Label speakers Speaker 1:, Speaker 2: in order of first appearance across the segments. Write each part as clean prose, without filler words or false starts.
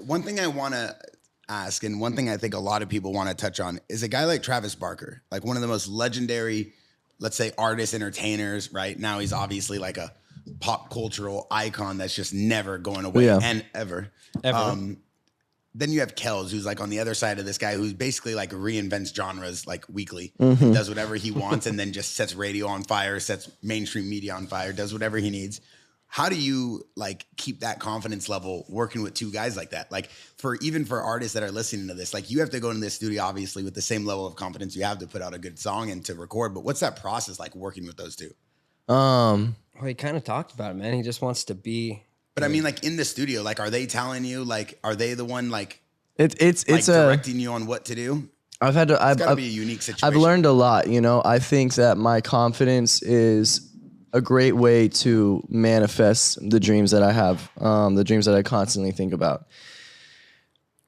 Speaker 1: one thing I want to ask, and one thing I think a lot of people want to touch on, is a guy like Travis Barker, like one of the most legendary, let's say, artists, entertainers, right? Now he's obviously like a pop cultural icon that's just never going away and ever. Then you have Kells, who's like on the other side of this guy who's basically like reinvents genres like weekly, does whatever he wants, and then just sets radio on fire, sets mainstream media on fire, does whatever he needs. How do you like keep that confidence level working with two guys like that? Like even for artists that are listening to this, like you have to go into this studio obviously with the same level of confidence you have to put out a good song and to record. But what's that process like working with those two?
Speaker 2: Well, he kind of talked about it, man. He just wants to be.
Speaker 1: But I mean, like in the studio, like are they telling you? Like are they the one like
Speaker 2: it's
Speaker 1: directing you on what to do?
Speaker 2: I've
Speaker 1: gotta be a unique situation.
Speaker 2: I've learned a lot. You know, I think that my confidence is a great way to manifest the dreams that I have, the dreams that I constantly think about.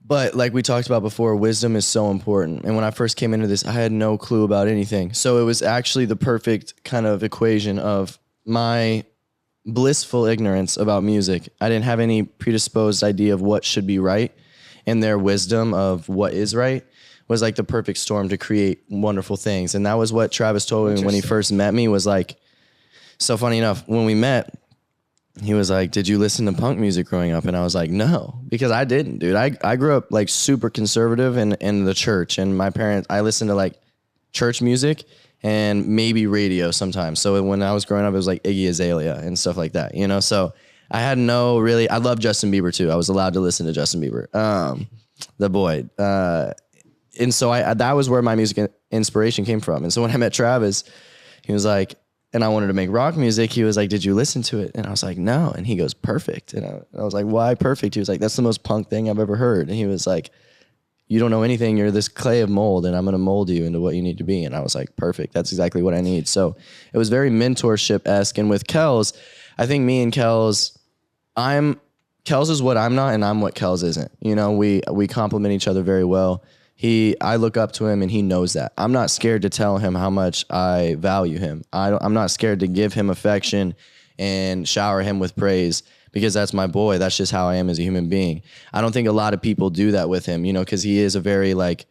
Speaker 2: But like we talked about before, wisdom is so important. And when I first came into this, I had no clue about anything. So it was actually the perfect kind of equation of my blissful ignorance about music. I didn't have any predisposed idea of what should be right, and their wisdom of what is right was like the perfect storm to create wonderful things. And that was what Travis told me when he first met me, was like, so funny enough, when we met, he was like, did you listen to punk music growing up? And I was like, no, because I didn't, dude. I grew up like super conservative in the church, and my parents, I listened to like church music and maybe radio sometimes. So when I was growing up, it was like Iggy Azalea and stuff like that, you know? So I had no really, I love Justin Bieber too. I was allowed to listen to Justin Bieber, the boy. And so that was where my music inspiration came from. And so when I met Travis, he was like, and I wanted to make rock music, he was like, did you listen to it? And I was like, no. And he goes, perfect. And I was like, why perfect? He was like, that's the most punk thing I've ever heard. And he was like, you don't know anything. You're this clay of mold, and I'm going to mold you into what you need to be. And I was like, perfect. That's exactly what I need. So it was very mentorship-esque. And with Kells, I think me and Kells, Kells is what I'm not, and I'm what Kells isn't. You know, we complement each other very well. I look up to him, and he knows that. I'm not scared to tell him how much I value him. I'm not scared to give him affection and shower him with praise, because that's my boy. That's just how I am as a human being. I don't think a lot of people do that with him, you know, because he is a very like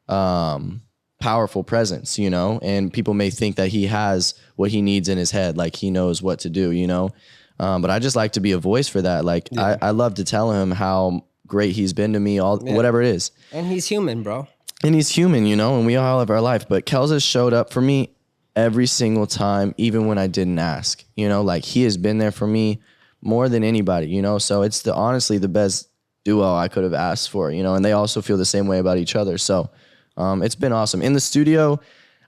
Speaker 2: powerful presence, you know, and people may think that he has what he needs in his head, like he knows what to do, you know. But I just like to be a voice for that. Like I love to tell him how great he's been to me, whatever it is. And he's human, bro.
Speaker 1: And he's human, you know, and we all have our life. But Kells has showed up for me every single time, even when I didn't ask, you know, like he has been there for me more than anybody, you know. So it's honestly the best duo I could have asked for, you know, and they also feel the same way about each other. So it's been awesome. In the studio,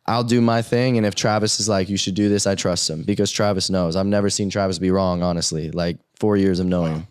Speaker 1: I'll do my thing. And if Travis is like, you should do this, I trust him, because Travis knows. I've never seen Travis be wrong, honestly, like 4 years of knowing him.